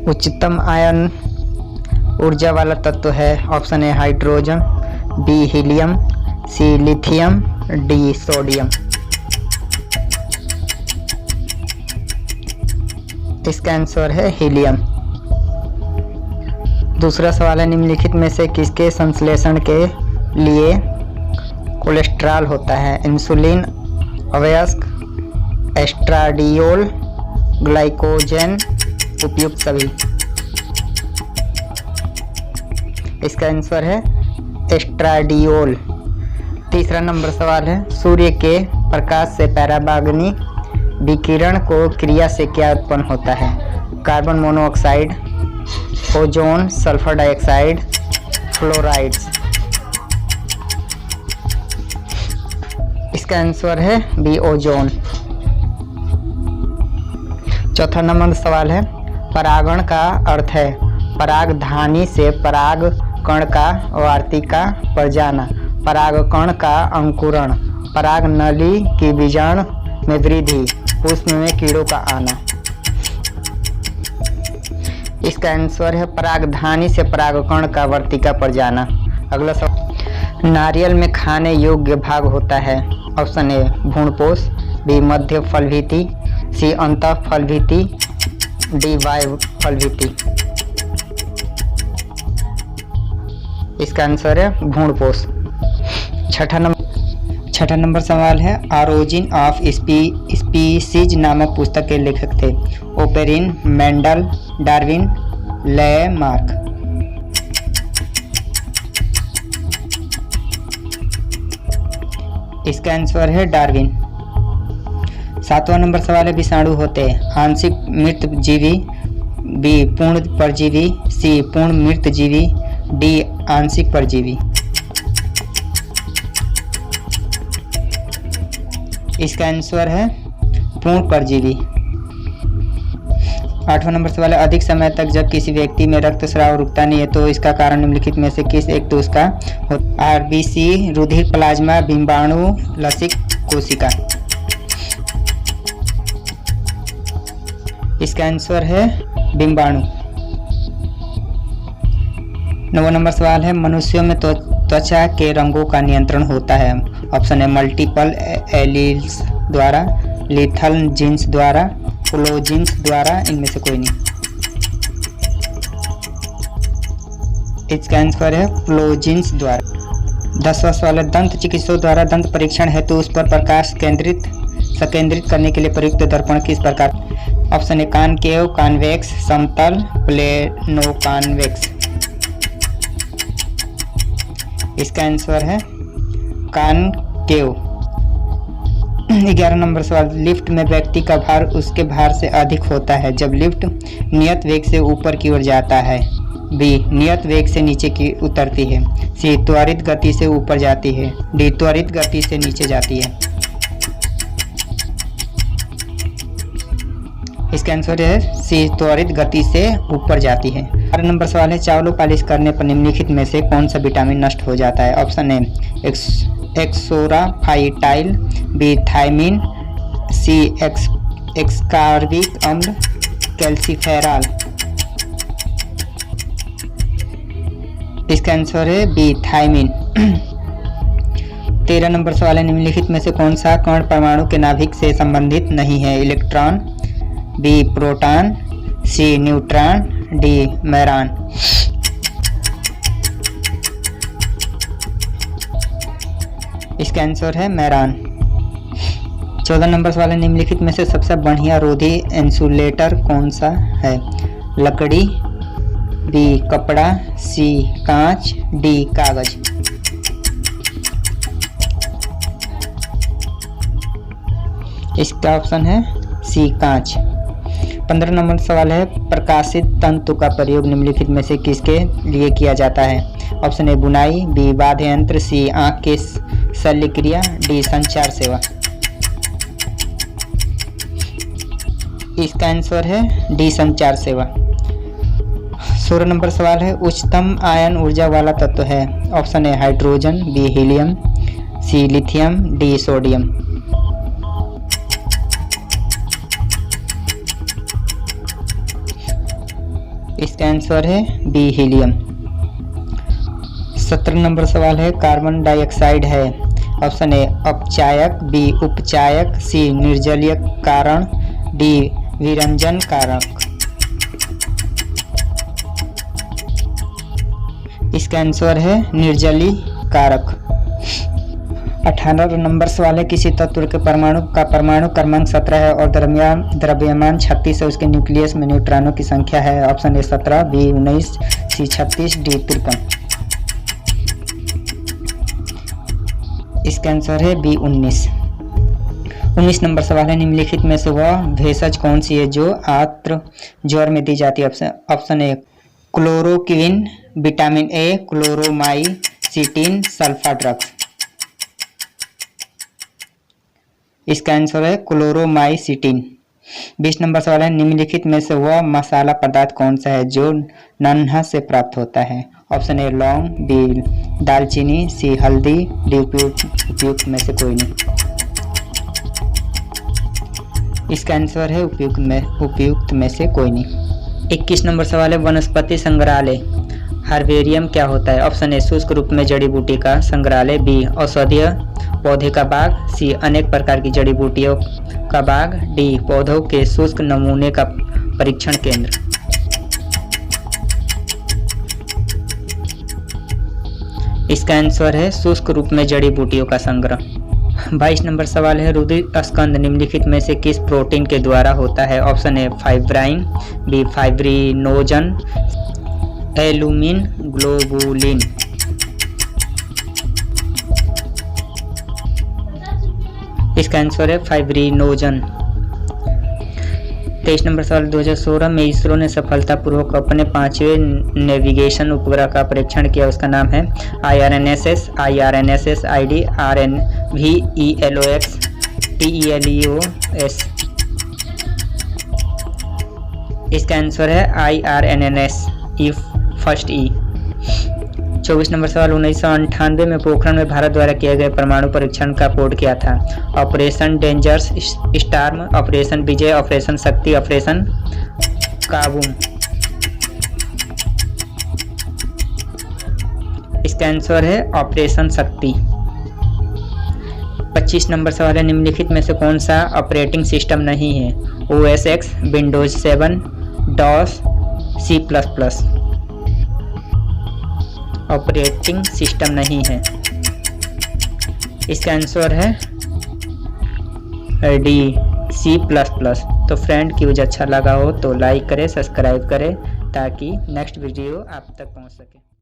उच्चतम आयन ऊर्जा वाला तत्व है। Option A hydrogen, B helium, C lithium, D sodium. इसका आंसर है हीलियम। दूसरा सवाल है, निम्नलिखित में से किसके संश्लेषण के लिए कोलेस्ट्रॉल होता है? इंसुलिन, अवयस्क, एस्ट्राडियोल, ग्लाइकोजन, उपयुक्त सभी। इसका आंसर है एस्ट्राडियोल। तीसरा नंबर सवाल है, सूर्य के प्रकाश से पराबैंगनी विकिरण को क्रिया से क्या उत्पन्न होता है? Carbon monoxide, ozone, sulphur dioxide, fluorides. इसका आंसर है बी ओजोन। चौथा नंबर सवाल है, परागण का अर्थ है परागधानी से पराग कण का वार्तिका पर जाना, परागकण का अंकुरण, पराग नली की बीजाणु में वृद्धि, पुष्प में कीड़ों का आना। इसका आंसर है परागधानी से परागकण का वर्तिका पर जाना। अगला सवाल, नारियल में खाने योग्य भाग होता है? ऑप्शन ए भ्रूणपोष, बी मध्य फलभिति, सी अंतः फलभिति, डी वायु फलभिति। इसका आंसर है भ्रूणपोष। छठा नंबर सवाल है, ऑरिजिन ऑफ स्पीसीज नामक पुस्तक के लेखक थे? Oparin, Mendel, Darwin, Lamarck. इसका आंसर है डार्विन। सातवां नंबर सवाल है, विषाणु होते आंशिक मृत जीवी, बी पूर्ण परजीवी, सी पूर्ण मृत जीवी, डी आंशिक परजीवी। इसका आंसर है पूर्ण परजीवी। आठवां नंबर सवाल है, अधिक समय तक जब किसी व्यक्ति में रक्तस्राव रुकता नहीं है तो इसका कारण निम्नलिखित में से किस एक दोष का? आरबीसी, रुधिर प्लाज्मा, बिंबाणु, लसिक कोशिका। इसका आंसर है बिंबाणु। नौवां नंबर सवाल है, मनुष्यों में त्वचा के रंगों का नियंत्रण होता है? ऑप्शन है मल्टीपल एलील्स द्वारा, लीथल जीन्स द्वारा, फ्लो जीन्स द्वारा, इनमें से कोई नहीं। इसका आंसर है फ्लो जीन्स द्वारा। 10वां सवाल है, दंत चिकित्सकों द्वारा दंत परीक्षण हेतु उस पर प्रकाश संकेंद्रित करने के लिए प्रयुक्त दर्पण किस प्रकार? ऑप्शन है कॉनकेव, कॉन्वेक्स, समतल, प्लेनो कॉन्वेक्स। इसका आंसर है कॉनकेव। 11 नंबर सवाल, लिफ्ट में व्यक्ति का भार उसके भार से अधिक होता है जब लिफ्ट नियत वेग से ऊपर की ओर जाता है, बी नियत वेग से नीचे की उतरती है, सी त्वरित गति से ऊपर जाती है, डी त्वरित गति से नीचे जाती है। इसका आंसर है सी त्वरित गति से ऊपर जाती है। 12 नंबर सवाल है, चावलों पालिश करने पर निम्नलिखित में से कौन सा विटामिन नष्ट हो जाता है? ऑप्शन ए एक्सोराफाइटाइल, बी थायमिन, सी एक्सकार्बिक अम्ल, कैल्सीफेरॉल। इसका आंसर है बी थायमिन। 13 नंबर सवाल है, निम्नलिखित में से कौन सा कण परमाणु के नाभिक से संबंधित नहीं है? इलेक्ट्रॉन, बी प्रोटॉन, सी न्यूट्रॉन, डी मैरॉन। इसका आंसर है मैरॉन। 14 नंबर सवाल है, निम्नलिखित में से सबसे बढ़िया रोधी इंसुलेटर कौन सा है? लकड़ी, बी कपड़ा, सी कांच, डी कागज। इसका ऑप्शन है सी कांच। 15 नंबर सवाल है, प्रकाशित तंतु का प्रयोग निम्नलिखित में से किसके लिए किया जाता है? ऑप्शन ए बुनाई, बी वाद्य यंत्र, सी आंख के शल्य क्रिया, डी संचार सेवा। इसका आंसर है डी संचार सेवा। 16 नंबर सवाल है, उच्चतम आयन ऊर्जा वाला तत्व है? Option A hydrogen, B helium, C lithium, D sodium. इसका आंसर है बी हीलियम। 17 नंबर सवाल है कार्बन डाइऑक्साइड है। ऑप्शन ए अपचायक, बी उपचायक, सी निर्जलीय कारण, डी विरंजन कारक। इसका आंसर है निर्जलीय कारक। 18 नंबर सवाल है किसी तत्व के परमाणु का परमाणु क्रमांक 17 है और द्रव्यमान 36 है, उसके न्यूक्लियस में न्यूट्रॉनों की संख्या है। Option A 17, B 19, C 36, D 53। इसका आंसर है बी 19। 19 नंबर सवाल है निम्नलिखित में से वह भेषज कौन सी है जो आर्द्र ज्वर में दी जाती है। Option A chloroquine, vitamin A, chloromycetin, sulfa drugs. इसका आंसर है क्लोरोमाइसिटिन। 20 नंबर सवाल है निम्नलिखित में से वह मसाला पदार्थ कौन सा है जो नन्हा से प्राप्त होता है। ऑप्शन ए लौंग, बी दालचीनी, सी हल्दी, डी उपयुक्त में से कोई नहीं। इसका आंसर है उपयुक्त में से कोई नहीं। 21 नंबर सवाल है वनस्पति संग्रहालय हर्बेरियम क्या होता है। ऑप्शन ए शुष्क रूप में जड़ी बूटी का संग्रहालय, बी औषधीय पौधे का बाग, सी अनेक प्रकार की जड़ी बूटियों का बाग, डी पौधों के शुष्क नमूने का परीक्षण केंद्र। इसका आंसर है शुष्क रूप में जड़ी बूटियों का संग्रह। 22 नंबर सवाल है रुधिर स्कंद निम्नलिखित में से किस प्रोटीन के द्वारा होता है। Option A fibrin, B fibrinogen, albumin globulin. इसका आंसर है फाइब्रिनोजन। 23 नंबर सवाल 2016 में इसरो ने सफलतापूर्वक अपने 5वें नेविगेशन उपग्रह का परीक्षण किया, उसका नाम है IRNSS, IRNSS ID, RNVELOX, TELEOS। इसका आंसर है IRNSS फर्स्ट ई। 24 नंबर सवाल 1998 में पोखरण में भारत द्वारा किए गए परमाणु परीक्षण का कोड क्या था। ऑपरेशन डेंजर्स स्टार्म, ऑपरेशन विजय, ऑपरेशन शक्ति, ऑपरेशन काबूम। इसका आंसर है ऑपरेशन शक्ति। 25 नंबर सवाल है निम्नलिखित में से कौन सा ऑपरेटिंग सिस्टम नहीं है। OS X, Windows 7, DOS, C++। Operating system नहीं है। इसका आंसर है डी C++। तो फ्रेंड की वीडियो अच्छा लगा हो तो लाइक करें, सब्सक्राइब करें ताकि नेक्स्ट वीडियो आप तक पहुंच सके।